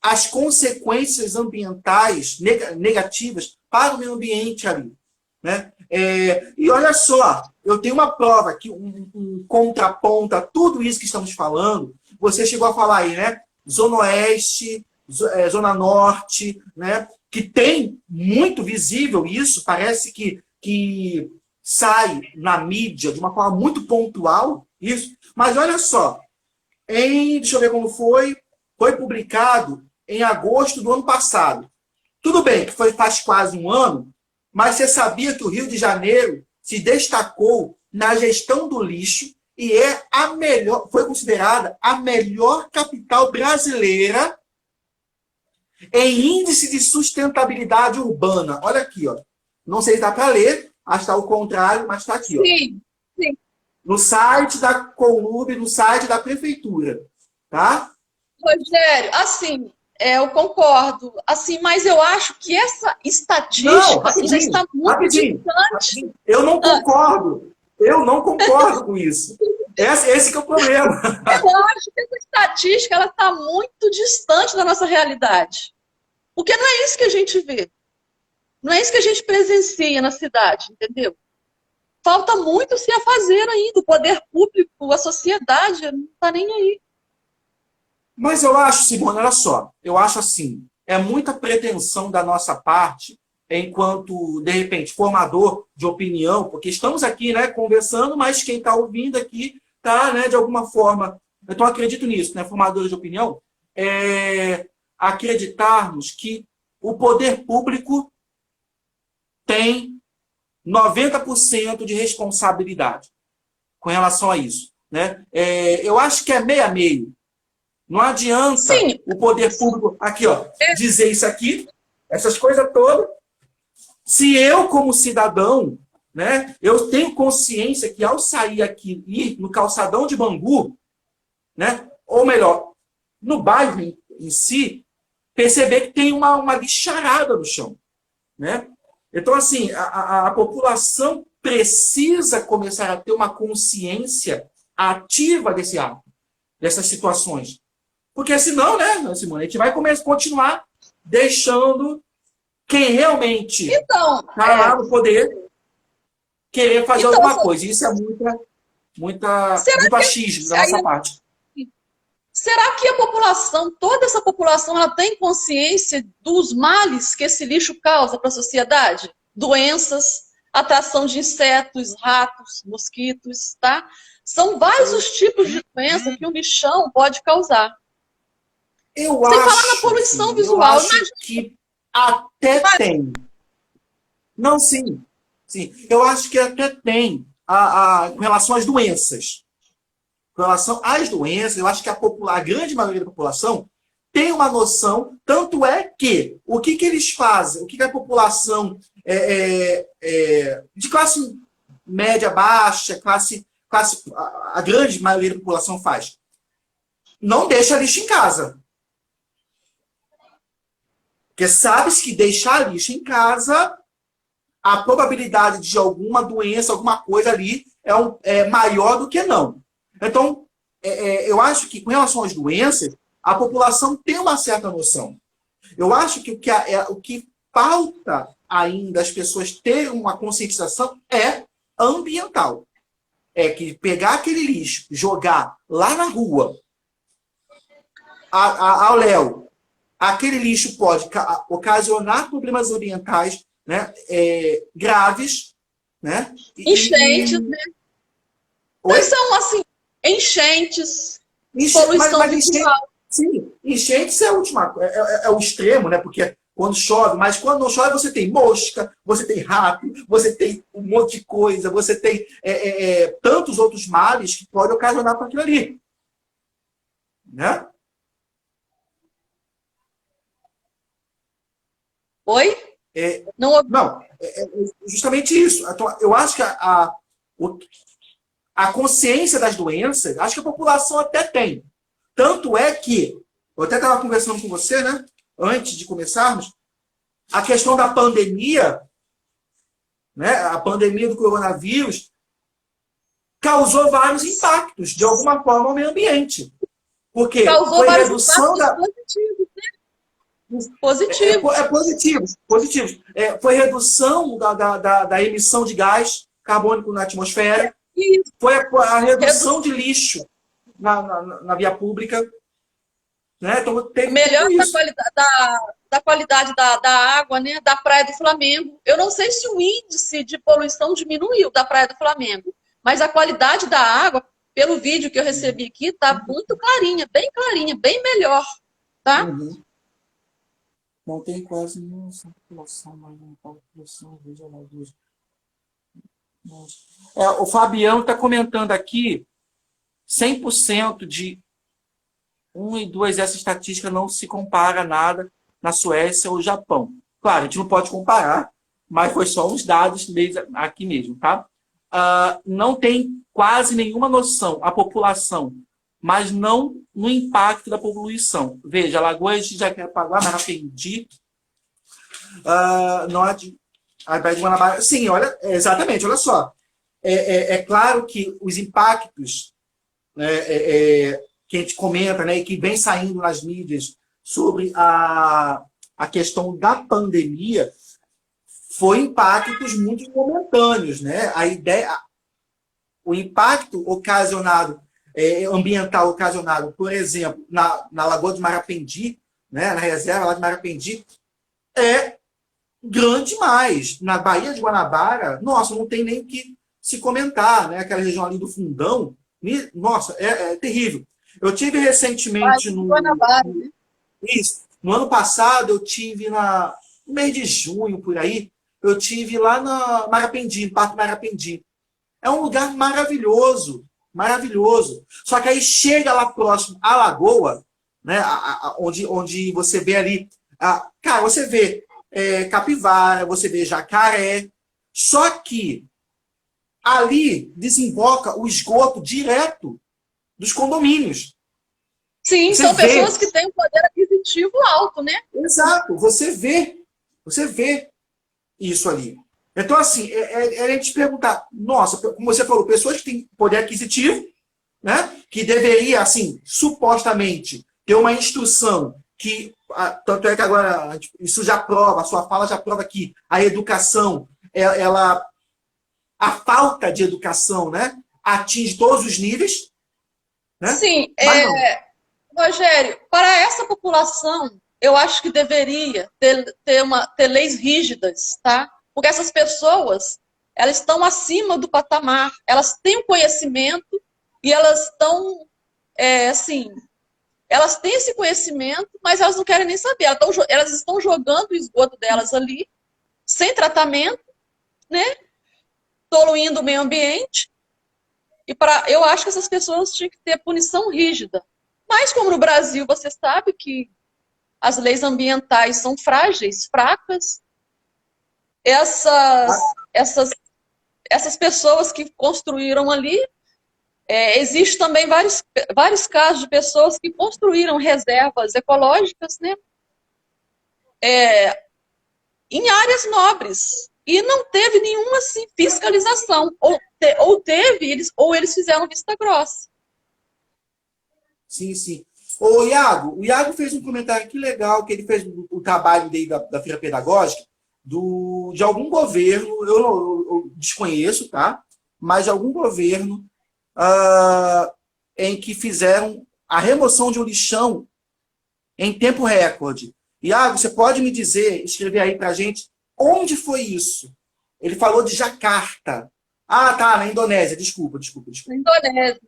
as consequências ambientais negativas para o meio ambiente ali. Né? E olha só, eu tenho uma prova aqui, um contraponto a tudo isso que estamos falando. Você chegou a falar aí, né? Zona Oeste, Zona Norte, né? Que tem muito visível isso, parece que sai na mídia de uma forma muito pontual, isso. Mas olha só, deixa eu ver como foi publicado em agosto do ano passado. Tudo bem que faz quase um ano, mas você sabia que o Rio de Janeiro se destacou na gestão do lixo e foi considerada a melhor capital brasileira em índice de sustentabilidade urbana. Olha aqui, ó. Não sei se dá para ler, Acho que está o contrário, mas está aqui, ó. Sim, sim. No site da Conlub, no site da prefeitura, tá? Rogério, assim, eu concordo, assim, mas eu acho que essa Não, estatística ainda rapidinho, está muito rapidinho, distante. rapidinho. Eu não concordo. Eu não concordo com isso. Esse que é o problema. Eu acho que essa estatística ela está muito distante da nossa realidade. Porque não é isso que a gente vê. Não é isso que a gente presencia na cidade, entendeu? Falta muito se a fazer ainda. O poder público, a sociedade, não está nem aí. Mas eu acho, Simone, olha só, eu acho assim, é muita pretensão da nossa parte, enquanto, de repente, formador de opinião, porque estamos aqui, né, conversando, mas quem está ouvindo aqui está, né, de alguma forma, então acredito nisso, né, formador de opinião, acreditarmos que o poder público tem 90% de responsabilidade com relação a isso, né? Eu acho que é meio a meio. Não adianta Sim. o poder público, aqui, ó, dizer isso aqui, essas coisas todas. Se eu, como cidadão, né, eu tenho consciência que ao sair aqui e ir no calçadão de Bangu, né, ou melhor, no bairro em si, perceber que tem uma bicharada no chão, né? Então, assim, a população precisa começar a ter uma consciência ativa desse ato, dessas situações. Porque senão, né, Simone, a gente vai continuar deixando quem realmente Então, está lá no poder querer fazer alguma coisa. Isso é muito achismo da nossa parte. será que a população, toda essa população, ela tem consciência dos males que esse lixo causa para a sociedade? Doenças, atração de insetos, ratos, mosquitos, tá? São vários os tipos de doença que um lixão pode causar. Sem falar na poluição visual. Eu acho que até tem. Não, sim. Sim. Eu acho que até tem com relação às doenças. Com relação às doenças, eu acho que a grande maioria da população tem uma noção, tanto é que o que eles fazem, o que a população de classe média, baixa, a grande maioria da população faz. Não deixa lixo em casa. Porque sabe-se que deixar lixo em casa, a probabilidade de alguma doença, alguma coisa ali é maior do que não. Então, eu acho que com relação às doenças, a população tem uma certa noção. Eu acho que o que falta ainda as pessoas terem uma conscientização é ambiental. É que pegar aquele lixo, jogar lá na rua, ao léu, aquele lixo pode ocasionar problemas ambientais, né, graves, né? Enchentes, né? Então, são, assim, enchentes, poluição visual. Sim, enchentes é o extremo, né? Porque quando chove, mas quando não chove, você tem mosca, você tem rato, você tem um monte de coisa, você tem tantos outros males que podem ocasionar para aquilo ali. Né? Oi? Não, justamente isso. Então, eu acho que a consciência das doenças, acho que a população até tem. Tanto é que, eu até estava conversando com você, né, antes de começarmos, a questão da pandemia, né, a pandemia do coronavírus, causou vários impactos, de alguma forma, ao meio ambiente. Porque causou foi vários redução impactos positivos, né? Positivos. Positivos. Foi redução da emissão de gás carbônico na atmosfera. Isso. Foi a redução de lixo na via pública. Né? Então, melhor da qualidade da água, né? Da Praia do Flamengo. Eu não sei se o índice de poluição diminuiu da Praia do Flamengo, mas a qualidade da água, pelo vídeo que eu recebi aqui, está muito clarinha, bem melhor. Tá? Uhum. Não tem quase nenhuma população, mas não tem população, veja lá, o Fabiano está comentando aqui, 100% de 1 e 2, essa estatística não se compara a nada na Suécia ou Japão. Claro, a gente não pode comparar, mas foi só uns dados aqui mesmo, tá? Não tem quase nenhuma noção a população, mas não no impacto da poluição. Veja, Lagoas de Jacarepaguá, Marapendi, a Baía de Guanabara. Sim, olha, exatamente, olha só. É claro que os impactos, né, que a gente comenta, né, e que vem saindo nas mídias sobre a questão da pandemia, foi impactos muito momentâneos, né? O impacto ocasionado, ambiental ocasionado, por exemplo, na Lagoa de Marapendi, né, na reserva lá de Marapendi, é grande demais. Na Baía de Guanabara, nossa, não tem nem o que se comentar, né? Aquela região ali do Fundão, nossa, é terrível. Eu tive recentemente no ano passado, eu tive no mês de junho, por aí, eu tive lá na Marapendi, no Parque Marapendi. É um lugar maravilhoso, maravilhoso. Só que aí chega lá próximo à lagoa, né, onde você vê ali, cara, você vê capivara, você vê jacaré, só que ali desemboca o esgoto direto dos condomínios. Sim, são pessoas que têm um poder aquisitivo alto, né? Exato, você vê isso ali. Então, assim, a gente perguntar, nossa, como você falou, pessoas que têm poder aquisitivo, né, que deveria, assim, supostamente, ter uma instrução que, tanto é que agora isso já prova, a sua fala já prova que a educação, a falta de educação, né, atinge todos os níveis, né? Sim, Rogério, para essa população, eu acho que deveria ter leis rígidas, tá? Porque essas pessoas, elas estão acima do patamar, elas têm o conhecimento e elas estão, assim, elas têm esse conhecimento, mas elas não querem nem saber. Elas estão jogando o esgoto delas ali, sem tratamento, né? Poluindo o meio ambiente. E eu acho que essas pessoas tinham que ter punição rígida. Mas como no Brasil você sabe que as leis ambientais são frágeis, fracas, essas pessoas que construíram ali, existe também vários casos de pessoas que construíram reservas ecológicas, né, em áreas nobres, e não teve nenhuma assim, fiscalização, ou eles fizeram vista grossa. Sim, sim. O Iago fez um comentário que legal, que ele fez o trabalho dele da feira pedagógica de algum governo, eu desconheço, tá? Mas de algum governo em que fizeram a remoção de um lixão em tempo recorde. Iago, você pode me dizer, escrever aí pra gente, onde foi isso? Ele falou de Jakarta. Tá, na Indonésia, desculpa. Na Indonésia.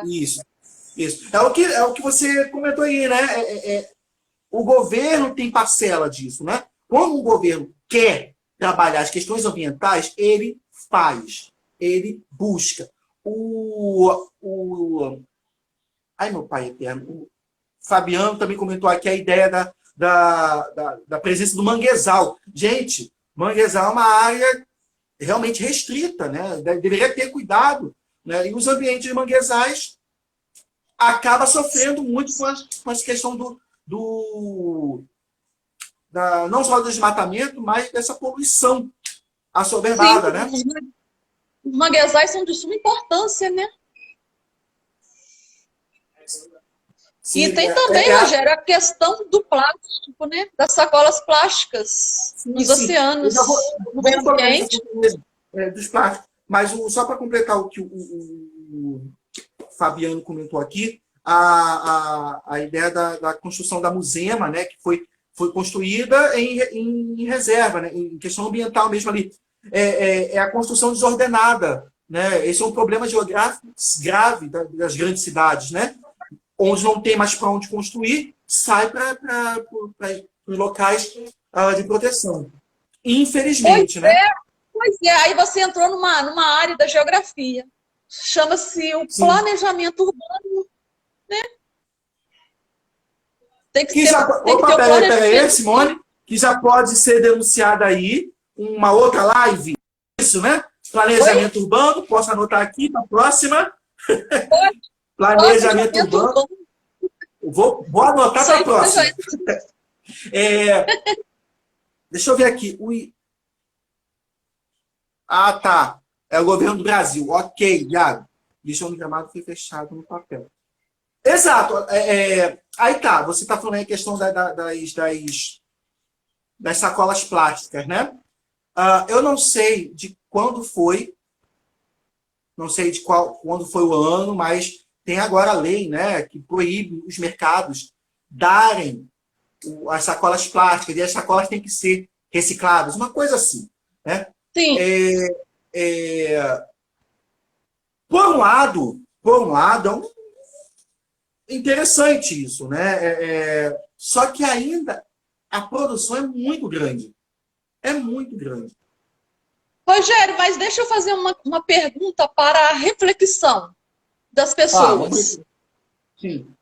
Isso. É o que você comentou aí, né? O governo tem parcela disso, né? Quando um governo quer trabalhar as questões ambientais, ele faz, ele busca. Ai, meu pai eterno. O Fabiano também comentou aqui a ideia da presença do manguezal. Gente, manguezal é uma área realmente restrita, né? Deveria ter cuidado, né? E os ambientes de manguezais acaba sofrendo muito com essa questão não só do desmatamento, mas dessa poluição assoberbada, né? Os manguezais são de suma importância, né? Sim, e tem também, Rogério, a questão do plástico, né? Das sacolas plásticas nos oceanos, no meio ambiente. Dos plásticos. Mas só para completar o que o Fabiano comentou aqui, a ideia da construção da Musema, né, que foi construída em reserva, né, em questão ambiental mesmo ali. É a construção desordenada. Né? Esse é um problema geográfico grave das grandes cidades, né? Onde não tem mais para onde construir, sai para os locais de proteção. Infelizmente, né? Pois é, aí você entrou numa área da geografia. Chama-se o planejamento urbano, né? Tem que ter o planejamento. Simone, que já pode ser denunciada aí, uma outra live. Isso, né? Planejamento urbano, posso anotar aqui para a próxima. Planejamento urbano. Vou anotar para a próxima. Deixa eu ver aqui. Ah, tá. É o governo do Brasil. Ok, Iago. Lixão do Gramado foi fechado no papel. Exato. Aí tá. Você está falando aí a questão das sacolas plásticas, né? Eu não sei de quando foi, não sei quando foi o ano, mas tem agora a lei, né, que proíbe os mercados darem as sacolas plásticas, e as sacolas têm que ser recicladas, uma coisa assim, né? Sim. Por um lado, é interessante isso, né? Só que ainda a produção é muito grande. É muito grande. Rogério, mas deixa eu fazer uma pergunta para a reflexão das pessoas. Sim.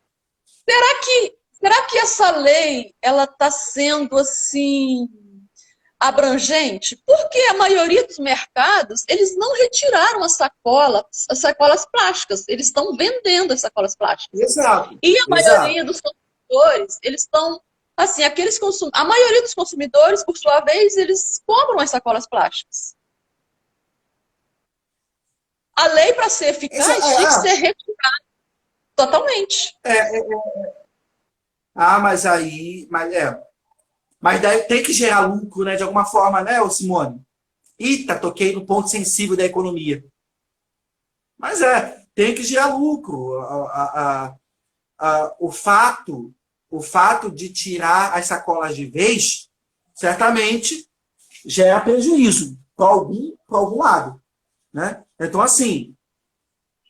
Será que essa lei ela está sendo assim abrangente? Porque a maioria dos mercados eles não retiraram as sacolas plásticas, eles estão vendendo as sacolas plásticas. Exato. E a maioria dos consumidores eles estão assim, a maioria dos consumidores, por sua vez, eles compram as sacolas plásticas. A lei, para ser eficaz, tem que ser retirada totalmente. Mas daí tem que gerar lucro, né, de alguma forma, né, Simone? Eita, toquei no ponto sensível da economia. Mas tem que gerar lucro. O fato de tirar as sacolas de vez, certamente, gera prejuízo para algum lado. Né? Então, assim,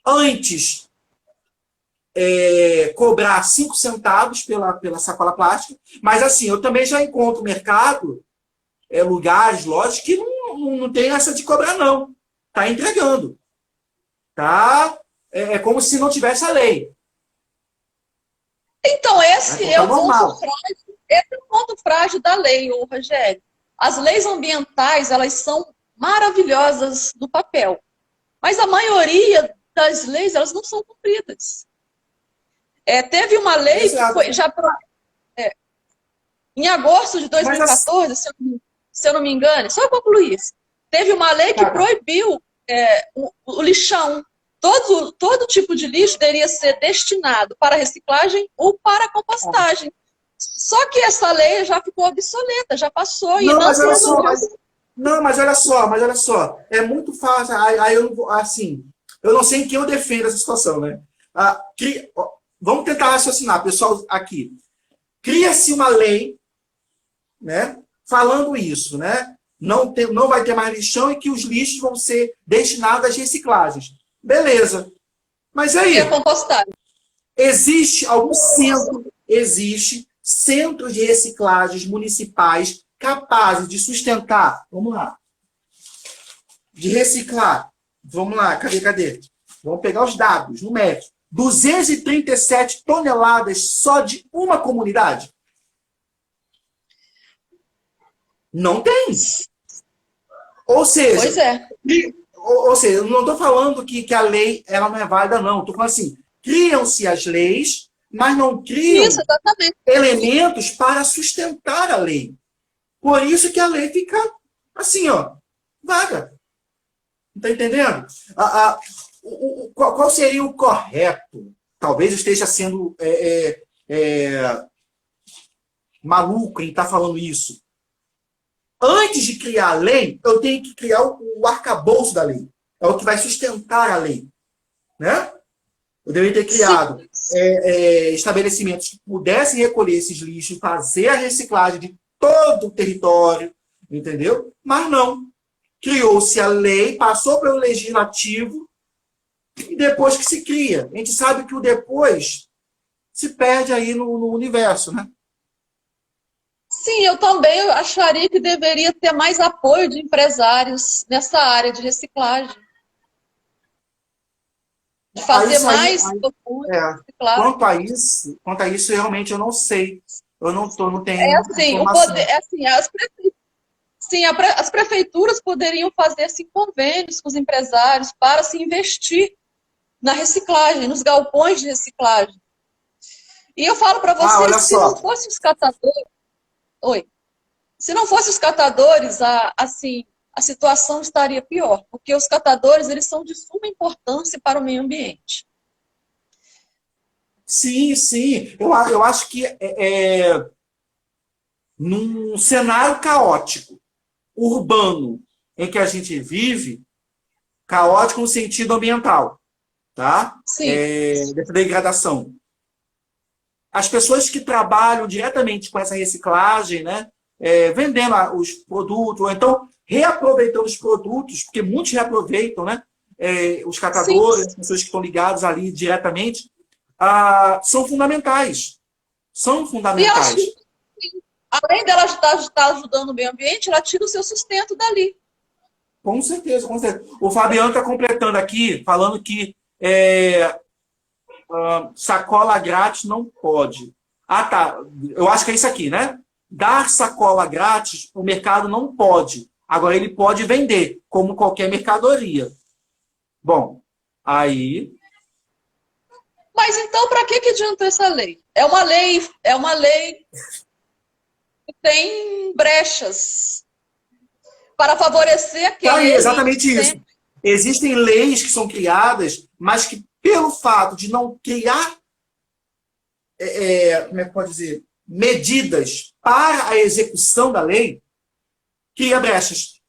antes cobrar 5 centavos pela sacola plástica, mas assim, eu também já encontro mercado, lugares, lojas, que não tem essa de cobrar, não. Está entregando. Tá? É como se não tivesse a lei. Então, esse é o ponto frágil da lei, Rogério. As leis ambientais, elas são maravilhosas no papel, mas a maioria das leis, elas não são cumpridas. Teve uma lei que foi em agosto de 2014, se eu não me engano, só eu concluir isso, teve uma lei que proibiu o lixão. Todo tipo de lixo deveria ser destinado para reciclagem ou para compostagem. Só que essa lei já ficou obsoleta, já passou e não se resolveu. Mas olha só. É muito fácil. Aí eu não vou, assim, eu não sei em quem eu defendo essa situação, né? Vamos tentar raciocinar, pessoal, aqui. Cria-se uma lei, né, falando isso, né? Não vai ter mais lixão e que os lixos vão ser destinados às reciclagens. Beleza. Mas aí, existe centros de reciclagens municipais capazes de sustentar, vamos lá, de reciclar, vamos lá, cadê? Vamos pegar os dados numéricos. 237 toneladas só de uma comunidade? Não tem. Ou seja, pois é. Ou seja, eu não estou falando que a lei ela não é válida, não. Estou falando assim, criam-se as leis, mas não criam elementos para sustentar a lei. Por isso que a lei fica assim, vaga. Está entendendo? Qual seria o correto? Talvez eu esteja sendo maluco em estar falando isso. Antes de criar a lei, eu tenho que criar o arcabouço da lei. É o que vai sustentar a lei. Né? Eu deveria ter criado estabelecimentos que pudessem recolher esses lixos, fazer a reciclagem de todo o território, entendeu? Mas não. Criou-se a lei, passou pelo legislativo, e depois que se cria. A gente sabe que o depois se perde aí no universo, né? Sim, eu também acharia que deveria ter mais apoio de empresários nessa área de reciclagem. De fazer mais reciclagem. Quanto a isso, realmente eu não sei. Eu não tenho informação. Sim, as prefeituras poderiam fazer assim, convênios com os empresários para se investir na reciclagem, nos galpões de reciclagem. E eu falo para Ah, vocês, olha se não só. fossem os catadores, oi, se não fossem os catadores, assim, a situação estaria pior, porque os catadores, eles são de suma importância para o meio ambiente. Sim, sim. Eu acho que num cenário caótico, urbano, em que a gente vive, caótico no sentido ambiental, tá? Sim, Dessa degradação. As pessoas que trabalham diretamente com essa reciclagem, né? Vendendo os produtos, ou então reaproveitando os produtos, porque muitos reaproveitam, né? Os sim. catadores, as pessoas que estão ligadas ali diretamente, são fundamentais. São E ela, fundamentais. além dela estar ajudando o meio ambiente, ela tira o seu sustento dali. Com certeza, com certeza. O Fabiano está completando aqui, falando que sacola grátis não pode. Ah, tá. Eu acho que é isso aqui, né? Dar sacola grátis, o mercado não pode. Agora ele pode vender, como qualquer mercadoria. Bom, aí. Mas então, para que adianta essa lei? É uma lei que tem brechas para favorecer Tá aí, aquele que exatamente isso. sempre. Existem leis que são criadas, mas que, pelo fato de não criar, como é que pode dizer, medidas para a execução da lei, cria brechas.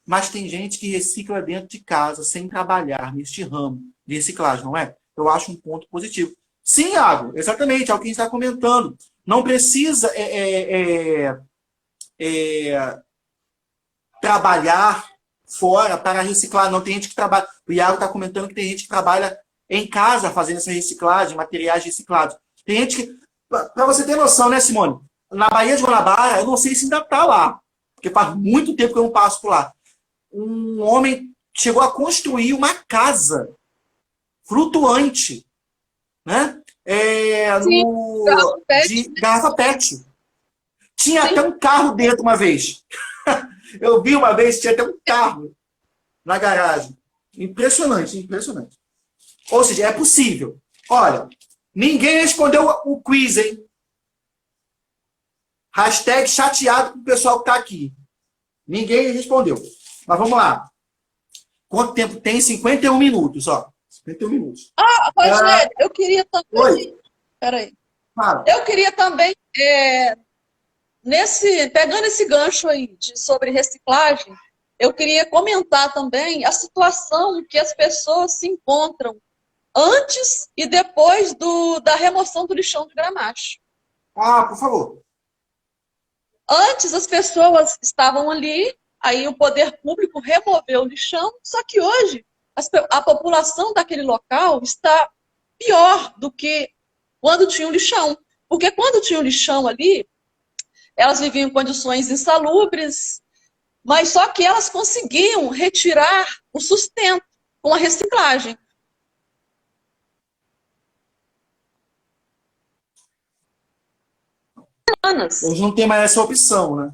Mas tem gente que recicla dentro de casa, sem trabalhar neste ramo de reciclagem, não é? Eu acho um ponto positivo. Sim, Iago, exatamente, é o que a gente está comentando. Não precisa trabalhar fora para reciclar. Não tem gente que trabalha. O Iago está comentando que tem gente que trabalha em casa fazendo essa reciclagem, materiais reciclados. Tem gente que. Para você ter noção, né, Simone? Na Baía de Guanabara, eu não sei se ainda está lá, porque faz muito tempo que eu não passo por lá. Um homem chegou a construir uma casa flutuante, né? Sim, carro pet, De garrafa PET. Tinha até sim. um carro dentro uma vez. Eu vi uma vez, tinha até um carro na garagem. Impressionante, impressionante. Ou seja, é possível. Olha, ninguém respondeu o quiz, hein? Hashtag chateado com o pessoal que está aqui. Ninguém respondeu. Mas vamos lá. Quanto tempo tem? 51 minutos, ó. 51 minutos. Rogério, eu queria Oi, também. Peraí. fala. Eu queria também, pegando esse gancho aí sobre reciclagem, eu queria comentar também a situação em que as pessoas se encontram antes e depois da remoção do lixão de Gramacho. Ah, por favor. Antes as pessoas estavam ali, aí o poder público removeu o lixão, só que hoje a população daquele local está pior do que quando tinha o lixão. Porque quando tinha o lixão ali, elas viviam em condições insalubres, mas só que elas conseguiam retirar o sustento com a reciclagem. Hoje não tem mais essa opção, né?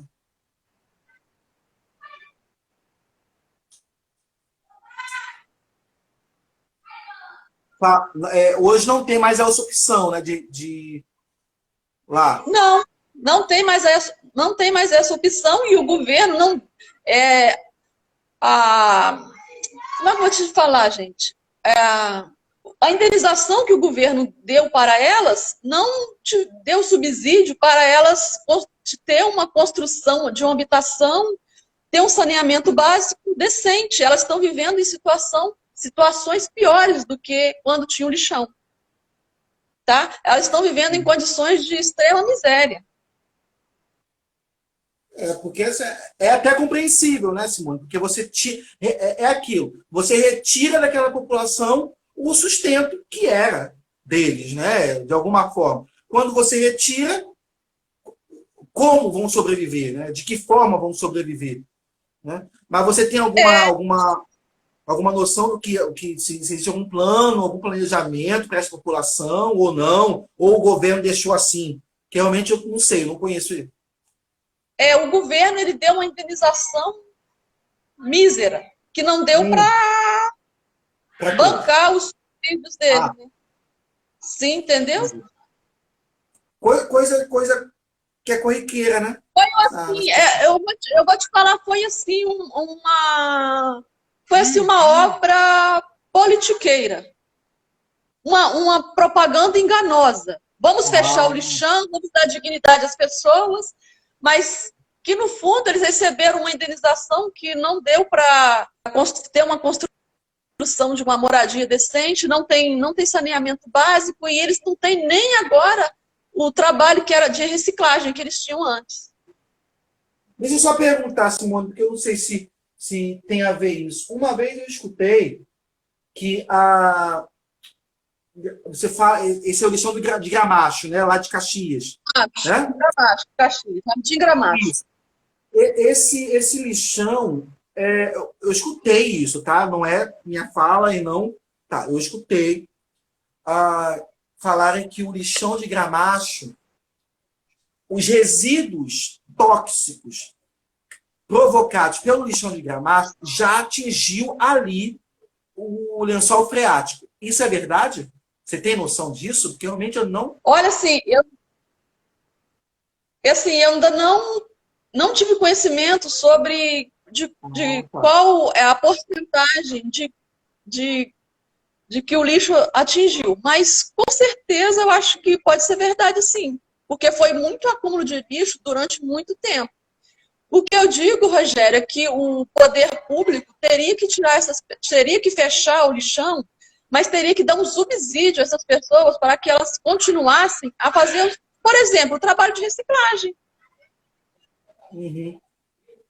Hoje não tem mais essa opção, né? Lá. Não, não tem mais essa opção e o governo não. Como é que eu vou te falar, gente? A indenização que o governo deu para elas não deu subsídio para elas ter uma construção de uma habitação, ter um saneamento básico decente. Elas estão vivendo em situações piores do que quando tinha o lixão. Tá? Elas estão vivendo em condições de extrema miséria. Porque é até compreensível, né, Simone? Porque é aquilo. Você retira daquela população o sustento que era deles, né? De alguma forma. Quando você retira, como vão sobreviver, né? De que forma vão sobreviver, né? Mas você tem alguma noção do que se existe algum plano, algum planejamento para essa população ou não? Ou o governo deixou assim? Que realmente eu não sei, eu não conheço ele. o governo ele deu uma indenização mísera, que não deu para bancar os filhos dele. Né? Sim, entendeu? Coisa que é corriqueira, né? Foi assim, eu vou te falar, foi assim uma obra politiqueira, uma propaganda enganosa. Vamos fechar o lixão, vamos dar dignidade às pessoas, mas que no fundo eles receberam uma indenização que não deu para ter uma construção de uma moradia decente, não tem saneamento básico e eles não têm nem agora o trabalho que era de reciclagem que eles tinham antes. Deixa eu só perguntar, Simone, porque eu não sei se tem a ver isso. Uma vez eu escutei que você fala, esse é o lixão de Gramacho, né? Lá de Caxias. Né? Gramacho, Caxias, de Gramacho. Esse lixão, eu escutei isso, tá? Não é minha fala e não... Tá, eu escutei falarem que o lixão de Gramacho, os resíduos tóxicos provocados pelo lixão de Gramacho já atingiu ali o lençol freático. Isso é verdade? Você tem noção disso? Porque realmente eu não... Olha, assim, eu ainda não tive conhecimento sobre qual é a porcentagem de que o lixo atingiu. Mas, com certeza, eu acho que pode ser verdade, sim. Porque foi muito acúmulo de lixo durante muito tempo. O que eu digo, Rogério, é que o poder público teria que fechar o lixão, mas teria que dar um subsídio a essas pessoas para que elas continuassem a fazer, por exemplo, o trabalho de reciclagem. Uhum.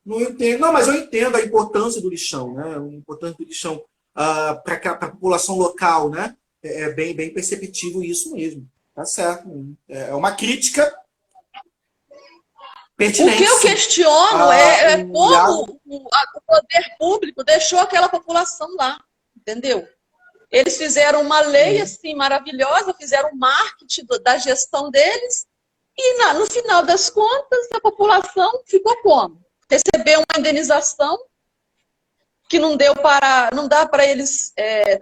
Não entendo. Não, mas eu entendo a importância do lixão, né? A importância do lixão para a população local, né? É bem perceptível isso mesmo. Tá certo. É uma crítica pertinente. O que eu questiono é como o poder público deixou aquela população lá, entendeu? Eles fizeram uma lei assim maravilhosa, fizeram um marketing da gestão deles e no final das contas a população ficou como? Recebeu uma indenização que não dá para eles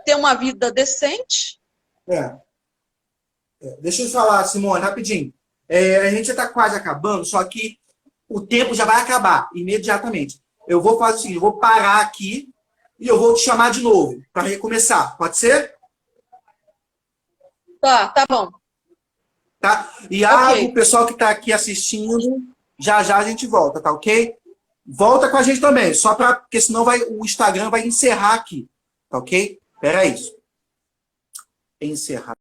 ter uma vida decente. Deixa eu falar, Simone, rapidinho. A gente já está quase acabando, só que o tempo já vai acabar imediatamente. Eu vou fazer o seguinte, eu vou parar aqui e eu vou te chamar de novo para recomeçar. Pode ser? Tá bom. Tá? E okay. O pessoal que está aqui assistindo, já a gente volta, tá ok? Volta com a gente também, porque senão o Instagram vai encerrar aqui, tá ok? Espera aí. Encerrar.